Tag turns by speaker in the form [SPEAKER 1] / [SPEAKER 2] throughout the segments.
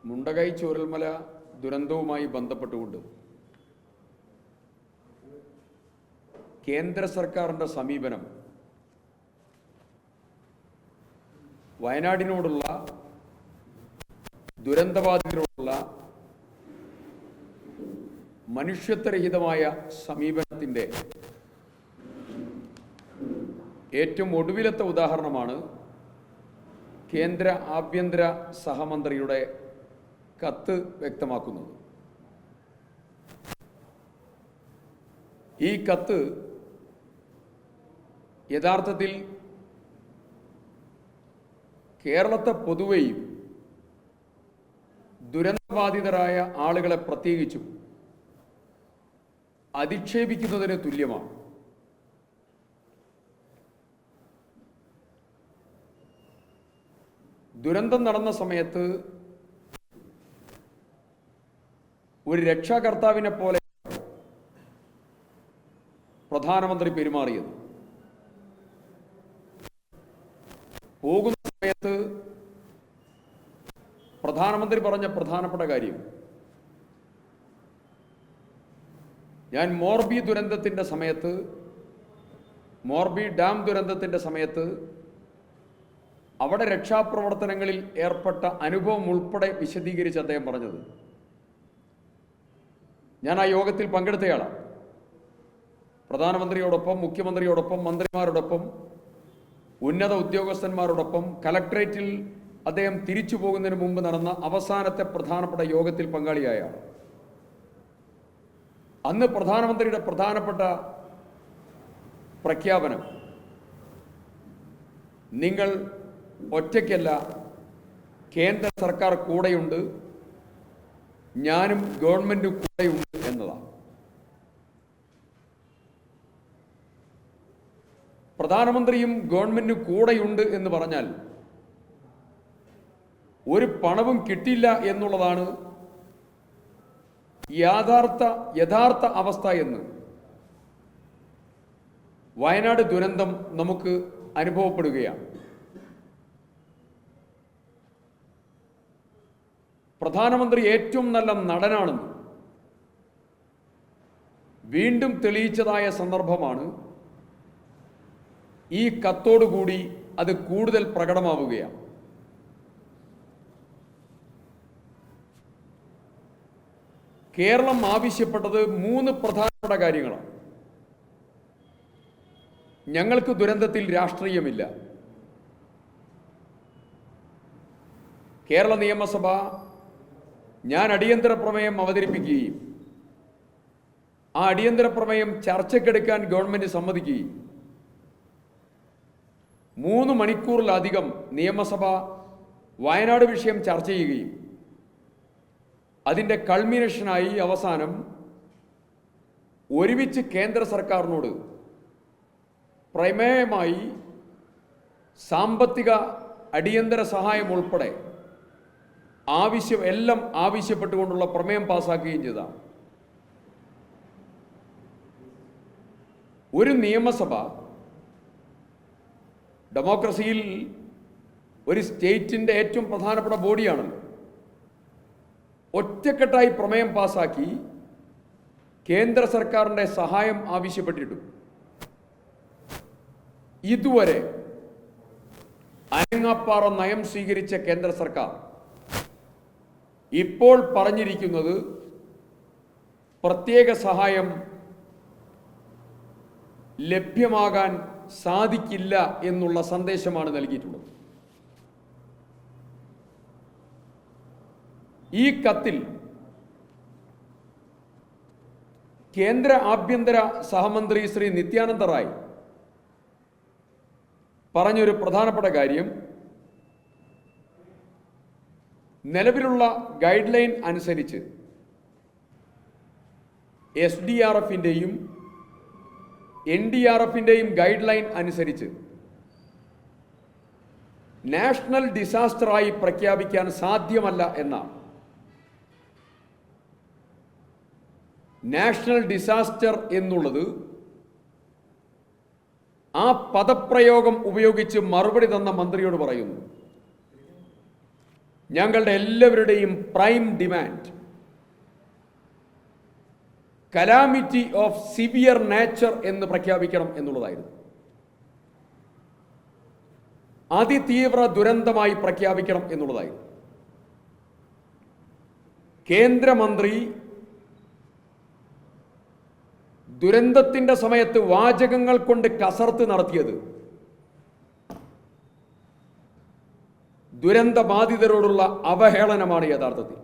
[SPEAKER 1] മുണ്ടകൈ ചൂരൽമല ദുരന്തവുമായി ബന്ധപ്പെട്ടുകൊണ്ട് കേന്ദ്ര സർക്കാരിൻ്റെ സമീപനം വയനാടിനോടുള്ള ദുരന്തബാധിതരോടുള്ള മനുഷ്യത്വരഹിതമായ സമീപനത്തിൻ്റെ ഏറ്റവും ഒടുവിലത്തെ ഉദാഹരണമാണ് കേന്ദ്ര ആഭ്യന്തര സഹമന്ത്രിയുടെ കത്ത് വ്യക്തമാക്കുന്നത്. ഈ കത്ത് യഥാർത്ഥത്തിൽ കേരളത്തെ പൊതുവെയും ദുരന്തബാധിതരായ ആളുകളെ പ്രത്യേകിച്ചും അധിക്ഷേപിക്കുന്നതിന് തുല്യമാണ്. ദുരന്തം നടന്ന സമയത്ത് ഒരു രക്ഷാകർത്താവിനെ പോലെ പ്രധാനമന്ത്രി പെരുമാറിയത്. പോകുന്ന സമയത്ത് പ്രധാനമന്ത്രി പറഞ്ഞ പ്രധാനപ്പെട്ട കാര്യം, ഞാൻ മോർബി ദുരന്തത്തിൻ്റെ സമയത്ത്, മോർബി ഡാം ദുരന്തത്തിൻ്റെ സമയത്ത് അവിടെ രക്ഷാപ്രവർത്തനങ്ങളിൽ ഏർപ്പെട്ട അനുഭവം ഉൾപ്പെടെ വിശദീകരിച്ച് അദ്ദേഹം പറഞ്ഞത്. ഞാൻ ആ യോഗത്തിൽ പങ്കെടുത്തയാളാണ്. പ്രധാനമന്ത്രിയോടൊപ്പം, മുഖ്യമന്ത്രിയോടൊപ്പം, മന്ത്രിമാരോടൊപ്പം, ഉന്നത ഉദ്യോഗസ്ഥന്മാരോടൊപ്പം കലക്ട്രേറ്റിൽ അദ്ദേഹം തിരിച്ചു പോകുന്നതിന് മുമ്പ് നടന്ന അവസാനത്തെ പ്രധാനപ്പെട്ട യോഗത്തിൽ പങ്കാളിയായ അന്ന് പ്രധാനമന്ത്രിയുടെ പ്രധാനപ്പെട്ട പ്രഖ്യാപനം, നിങ്ങൾ ഒറ്റയ്ക്കല്ല, കേന്ദ്ര സർക്കാർ കൂടെയുണ്ട്, ഞാനും ഗവൺമെന്റും കൂടെയുണ്ട് എന്നതാണ്. പ്രധാനമന്ത്രിയും ഗവൺമെന്റും കൂടെയുണ്ട് എന്ന് പറഞ്ഞാൽ ഒരു പണവും കിട്ടില്ല എന്നുള്ളതാണ് യഥാർത്ഥ അവസ്ഥ എന്ന് വയനാട് ദുരന്തം നമുക്ക് അനുഭവപ്പെടുകയാണ്. പ്രധാനമന്ത്രി ഏറ്റവും നല്ല നടനാണെന്ന് വീണ്ടും തെളിയിച്ചതായ സന്ദർഭമാണ് ഈ കത്തോടുകൂടി അത് കൂടുതൽ പ്രകടമാവുകയാണ്. കേരളം ആവശ്യപ്പെട്ടത് 3 പ്രധാനപ്പെട്ട കാര്യങ്ങളാണ്. ഞങ്ങൾക്ക് ദുരന്തത്തിൽ രാഷ്ട്രീയമില്ല. കേരള നിയമസഭ ഞാൻ അടിയന്തര പ്രമേയം അവതരിപ്പിക്കുകയും ആ അടിയന്തര പ്രമേയം ചർച്ചയ്ക്കെടുക്കാൻ ഗവൺമെന്റ് സമ്മതിക്കുകയും 3 മണിക്കൂറിലധികം നിയമസഭ വയനാട് വിഷയം ചർച്ച ചെയ്യുകയും അതിൻ്റെ കൾമിനേഷനായി അവസാനം ഒരുമിച്ച് കേന്ദ്ര സർക്കാരിനോട് പ്രമേയമായി സാമ്പത്തിക അടിയന്തര സഹായം ഉൾപ്പെടെ എല്ലാം ആവശ്യപ്പെട്ടുകൊണ്ടുള്ള പ്രമേയം പാസാക്കുകയും ചെയ്തതാണ്. ഒരു നിയമസഭ ഡെമോക്രസിയിൽ ഒരു സ്റ്റേറ്റിൻ്റെ ഏറ്റവും പ്രധാനപ്പെട്ട ബോഡിയാണല്ലോ. ഒറ്റക്കെട്ടായി പ്രമേയം പാസാക്കി കേന്ദ്ര സർക്കാരിൻ്റെ സഹായം ആവശ്യപ്പെട്ടിട്ടും ഇതുവരെ അനങ്ങാപ്പാറ നയം സ്വീകരിച്ച കേന്ദ്ര സർക്കാർ ഇപ്പോൾ പറഞ്ഞിരിക്കുന്നത് പ്രത്യേക സഹായം ലഭ്യമാകാൻ സാധിക്കില്ല എന്നുള്ള സന്ദേശമാണ് നൽകിയിട്ടുള്ളത്. ഈ കത്തിൽ കേന്ദ്ര ആഭ്യന്തര സഹമന്ത്രി ശ്രീ നിത്യാനന്ദ റായ് പറഞ്ഞൊരു പ്രധാനപ്പെട്ട കാര്യം, നിലവിലുള്ള ഗൈഡ് ലൈൻ അനുസരിച്ച് SDRFിൻ്റെയും NDRFിൻ്റെയും ഗൈഡ് ലൈൻ അനുസരിച്ച് നാഷണൽ ഡിസാസ്റ്ററായി പ്രഖ്യാപിക്കാൻ സാധ്യമല്ല എന്നാണ്. നാഷണൽ ഡിസാസ്റ്റർ എന്നുള്ളത് ആ പദപ്രയോഗം ഉപയോഗിച്ച് മറുപടി തന്ന മന്ത്രിയോട് പറയുന്നു, ഞങ്ങളുടെ എല്ലാവരുടെയും prime demand calamity of severe nature എന്ന് പ്രഖ്യാപിക്കണം എന്നുള്ളതായിരുന്നു. അതിതീവ്ര ദുരന്തമായി പ്രഖ്യാപിക്കണം എന്നുള്ളതായിരുന്നു. കേന്ദ്രമന്ത്രി ദുരന്തത്തിന്റെ സമയത്ത് വാചകങ്ങൾ കൊണ്ട് കസർത്ത് നടത്തിയത് ദുരന്ത ബാധിതരോടുള്ള അവഹേളനമാണ് യഥാർത്ഥത്തിൽ.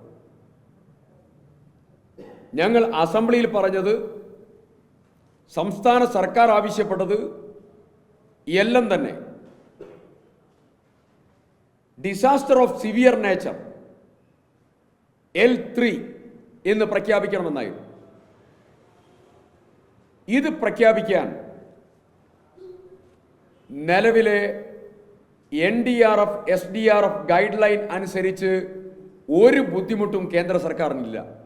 [SPEAKER 1] ഞങ്ങൾ അസംബ്ലിയിൽ പറഞ്ഞത്, സംസ്ഥാന സർക്കാർ ആവശ്യപ്പെട്ടത് എല്ലാം തന്നെ disaster of severe nature L3 എന്ന് പ്രഖ്യാപിക്കണമെന്നായിരുന്നു. ഇത് പ്രഖ്യാപിക്കാൻ നിലവിലെ NDRF SDRF ഗൈഡ് ലൈൻ അനുസരിച്ച് ഒരു ബുദ്ധിമുട്ടും കേന്ദ്ര സർക്കാരിനില്ല.